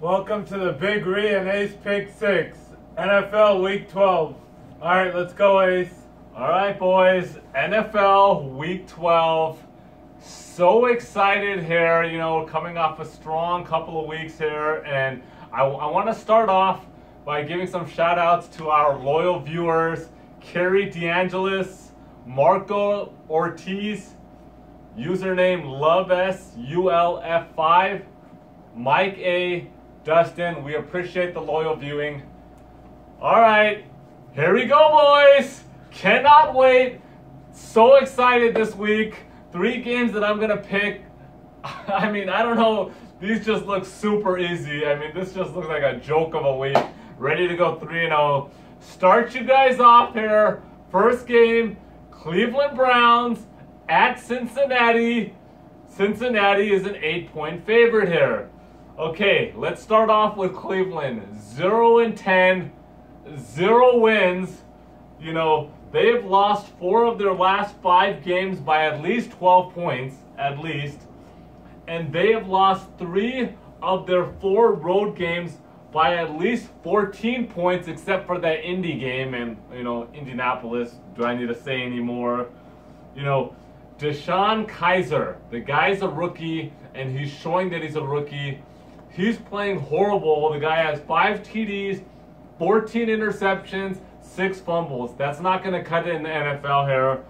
Welcome to the Big Ree and Ace Pick 6, NFL Week 12. All right, let's go, Ace. All right, boys, NFL Week 12. So excited here, coming off a strong couple of weeks here. And I want to start off by giving some shout outs to our loyal viewers, Kerry DeAngelis, Marco Ortiz, username LoveSULF5, Mike A, Dustin. We appreciate the loyal viewing. All right, here we go, boys. Cannot wait. So excited this week. 3 games that I'm going to pick. I mean, I don't know. These just look super easy. I mean, this just looks like a joke of a week. Ready to go 3-0. Start you guys off here. First game, Cleveland Browns at Cincinnati. Cincinnati is an 8-point favorite here. Okay, let's start off with Cleveland. 0-10, 0 wins. They have lost 4 of their last 5 games by at least 12 points, at least. And they have lost 3 of their 4 road games by at least 14 points, except for that Indy game and, Indianapolis. Do I need to say any more? Deshaun Kaiser, the guy's a rookie, and he's showing that he's a rookie. He's playing horrible. The guy has 5 TDs, 14 interceptions, 6 fumbles. That's not going to cut it in the NFL here.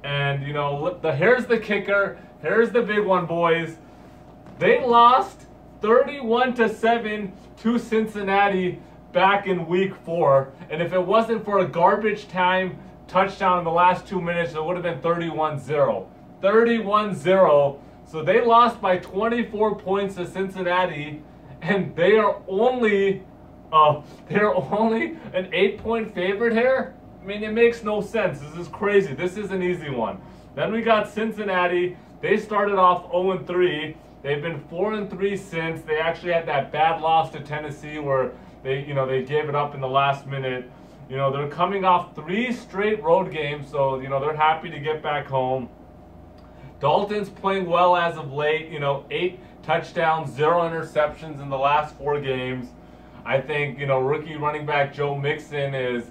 And, here's the kicker. Here's the big one, boys. They lost 31-7 to Cincinnati back in week 4. And if it wasn't for a garbage time touchdown in the last 2 minutes, it would have been 31-0. 31-0. So they lost by 24 points to Cincinnati, and they are only an 8-point favorite here? I mean, it makes no sense. This is crazy. This is an easy one. Then we got Cincinnati. They started off 0-3. They've been 4-3 since. They actually had that bad loss to Tennessee where they gave it up in the last minute. They're coming off 3 straight road games, so they're happy to get back home. Dalton's playing well as of late. 8 touchdowns, 0 interceptions in the last 4 games. I think, rookie running back Joe Mixon is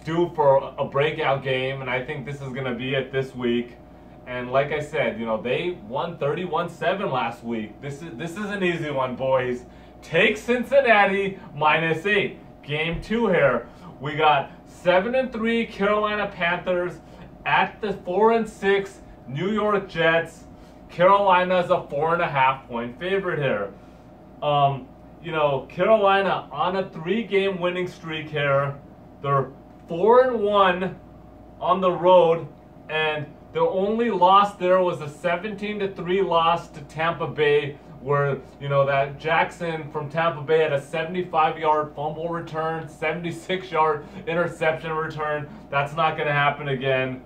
due for a breakout game, and I think this is going to be it this week. And like I said, they won 31-7 last week. This is an easy one, boys. Take Cincinnati -8. Game 2 here. We got 7-3 Carolina Panthers at the 4-6 New York Jets. Carolina's a 4.5-point favorite here. Carolina on a 3-game winning streak here. They're 4-1 on the road, and their only loss there was a 17-3 loss to Tampa Bay, where that Jackson from Tampa Bay had a 75-yard fumble return, 76-yard interception return. That's not going to happen again.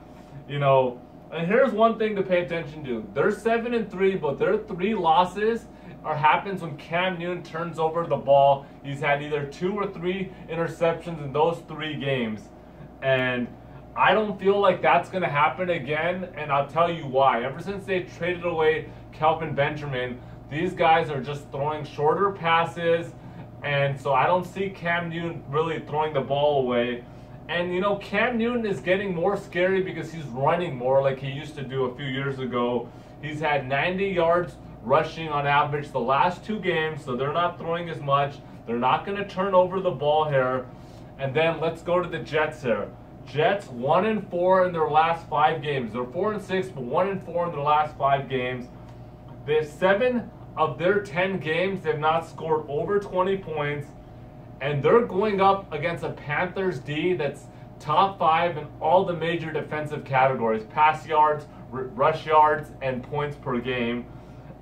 And here's one thing to pay attention to. They're 7-3, but their 3 losses happens when Cam Newton turns over the ball. He's had either 2 or 3 interceptions in those 3 games. And I don't feel like that's going to happen again, and I'll tell you why. Ever since they traded away Kelvin Benjamin, these guys are just throwing shorter passes, and so I don't see Cam Newton really throwing the ball away. And, Cam Newton is getting more scary because he's running more like he used to do a few years ago. He's had 90 yards rushing on average the last 2 games, so they're not throwing as much. They're not going to turn over the ball here. And then let's go to the Jets here. Jets 1-4 in their last 5 games. They're 4-6, but 1-4 in their last 5 games. They have 7 of their 10 games. They've not scored over 20 points. And they're going up against a Panthers D that's top 5 in all the major defensive categories. Pass yards, rush yards, and points per game.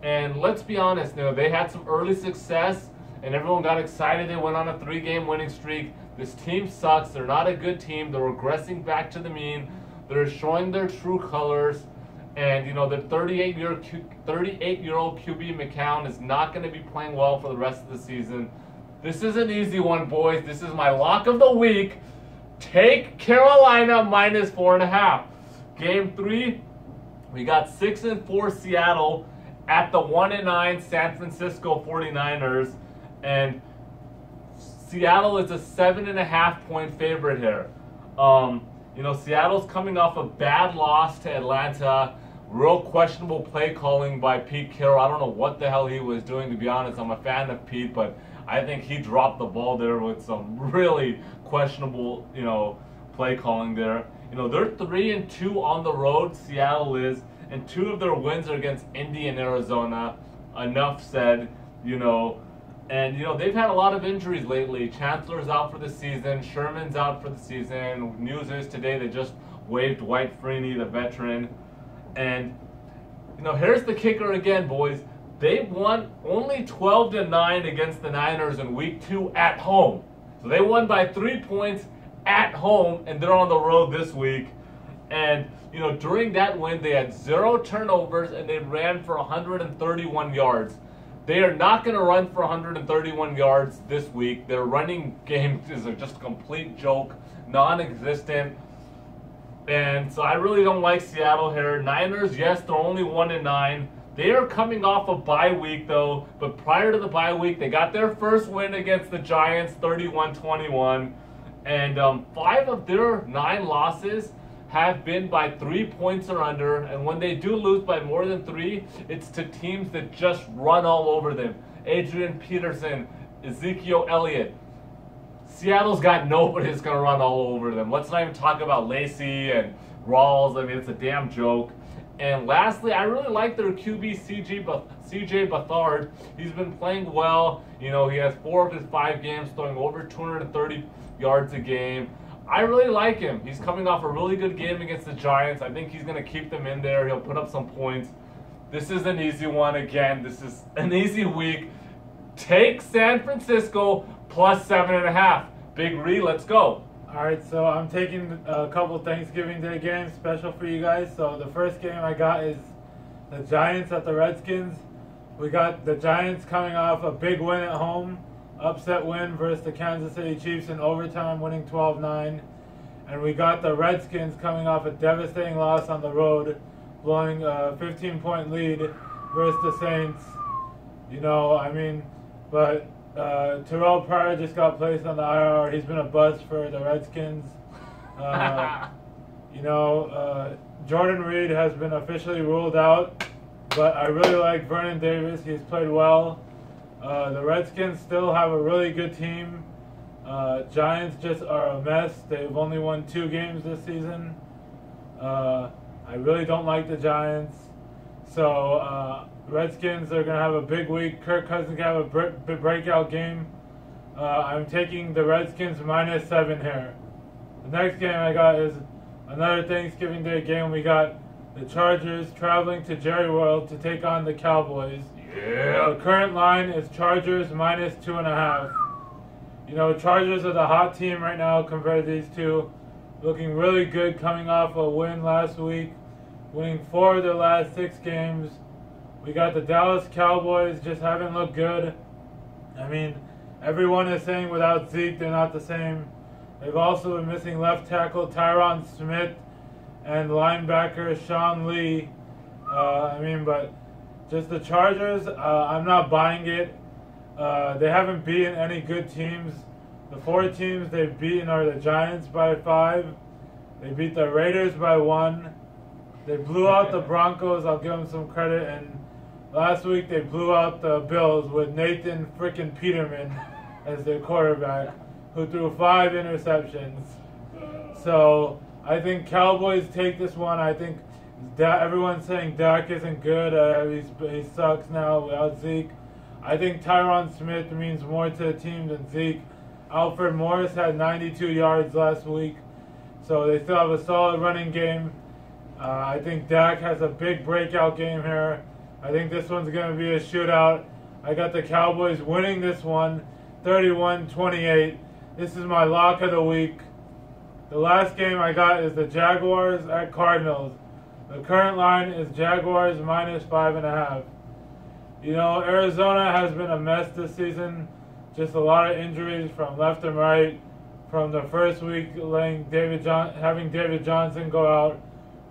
And let's be honest, they had some early success, and everyone got excited. They went on a 3-game winning streak. This team sucks. They're not a good team. They're regressing back to the mean. They're showing their true colors. And, the 38-year-old QB McCown is not going to be playing well for the rest of the season. This is an easy one, boys. This is my lock of the week. Take Carolina -4.5. Game 3, we got 6-4 Seattle at the 1-9 San Francisco 49ers. And Seattle is a 7.5-point favorite here. Seattle's coming off a bad loss to Atlanta. Real questionable play calling by Pete Carroll. I don't know what the hell he was doing, to be honest. I'm a fan of Pete, but I think he dropped the ball there with some really questionable, play calling there. They're 3-2 on the road, Seattle is, and 2 of their wins are against Indy and Arizona. Enough said, And, they've had a lot of injuries lately. Chancellor's out for the season. Sherman's out for the season. News is today they just waived Dwight Freeney, the veteran. And, here's the kicker again, boys. They won only 12-9 against the Niners in Week 2 at home. So they won by 3 points at home, and they're on the road this week. And, during that win, they had 0 turnovers, and they ran for 131 yards. They are not going to run for 131 yards this week. Their running game is just a complete joke, non-existent. And so I really don't like Seattle here. Niners, yes, they're only 1-9. They are coming off a bye week, though. But prior to the bye week, they got their first win against the Giants, 31-21. And 5 of their 9 losses have been by 3 points or under, and when they do lose by more than 3, it's to teams that just run all over them. Adrian Peterson, Ezekiel Elliott. Seattle's got nobody that's going to run all over them. Let's not even talk about Lacey and Rawls. I mean, it's a damn joke. And lastly, I really like their QB CJ Beathard. He's been playing well. He has 4 of his 5 games throwing over 230 yards a game. I really like him. He's coming off a really good game against the Giants. I think he's going to keep them in there. He'll put up some points. This is an easy one. Again, this is an easy week. Take San Francisco plus 7.5. Big Ree, let's go. All right, so I'm taking a couple Thanksgiving Day games special for you guys. So the first game I got is the Giants at the Redskins. We got the Giants coming off a big win at home. Upset win versus the Kansas City Chiefs in overtime, winning 12-9. And we got the Redskins coming off a devastating loss on the road, blowing a 15-point lead versus the Saints. But Terrell Pryor just got placed on the IR. He's been a bust for the Redskins. Jordan Reed has been officially ruled out, but I really like Vernon Davis. He's played well. The Redskins still have a really good team. Giants just are a mess. They've only won 2 games this season. I really don't like the Giants. So Redskins are going to have a big week. Kirk Cousins going to have a breakout game. I'm taking the Redskins -7 here. The next game I got is another Thanksgiving Day game. We got the Chargers traveling to Jerry World to take on the Cowboys. Yeah. The current line is Chargers -2.5. Chargers are the hot team right now compared to these two. Looking really good coming off a win last week. Winning 4 of their last 6 games. We got the Dallas Cowboys, just haven't looked good. Everyone is saying without Zeke, they're not the same. They've also been missing left tackle Tyron Smith and linebacker Sean Lee. But just the Chargers, I'm not buying it. They haven't beaten any good teams. The 4 teams they've beaten are the Giants by 5. They beat the Raiders by 1. They blew out the Broncos. I'll give them some credit. And last week they blew out the Bills with Nathan frickin' Peterman as their quarterback, who threw 5 interceptions. So I think Cowboys take this one. I think everyone's saying Dak isn't good. He sucks now without Zeke. I think Tyron Smith means more to the team than Zeke. Alfred Morris had 92 yards last week. So they still have a solid running game. I think Dak has a big breakout game here. I think this one's going to be a shootout. I got the Cowboys winning this one, 31-28. This is my lock of the week. The last game I got is the Jaguars at Cardinals. The current line is Jaguars -5.5. Arizona has been a mess this season. Just a lot of injuries from left and right. From the first week, having David Johnson go out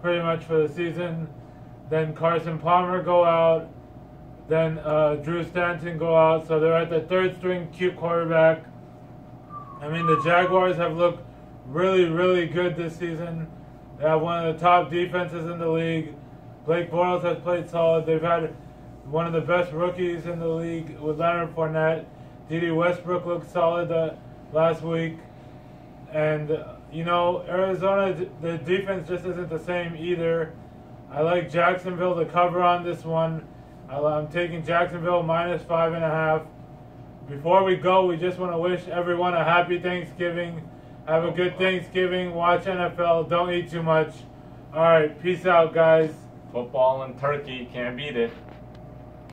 pretty much for the season. Then Carson Palmer go out. then Drew Stanton go out. So they're at the third string cute quarterback. I mean, the Jaguars have looked really, really good this season. They have one of the top defenses in the league. Blake Bortles has played solid. They've had one of the best rookies in the league with Leonard Fournette. D.D. Westbrook looked solid last week. And, you know, Arizona, the defense just isn't the same either. I like Jacksonville to cover on this one. I'm taking Jacksonville minus 5.5. Before we go, we just want to wish everyone a happy Thanksgiving. Have a good Thanksgiving. Watch NFL. Don't eat too much. All right. Peace out, guys. Football and turkey, can't beat it.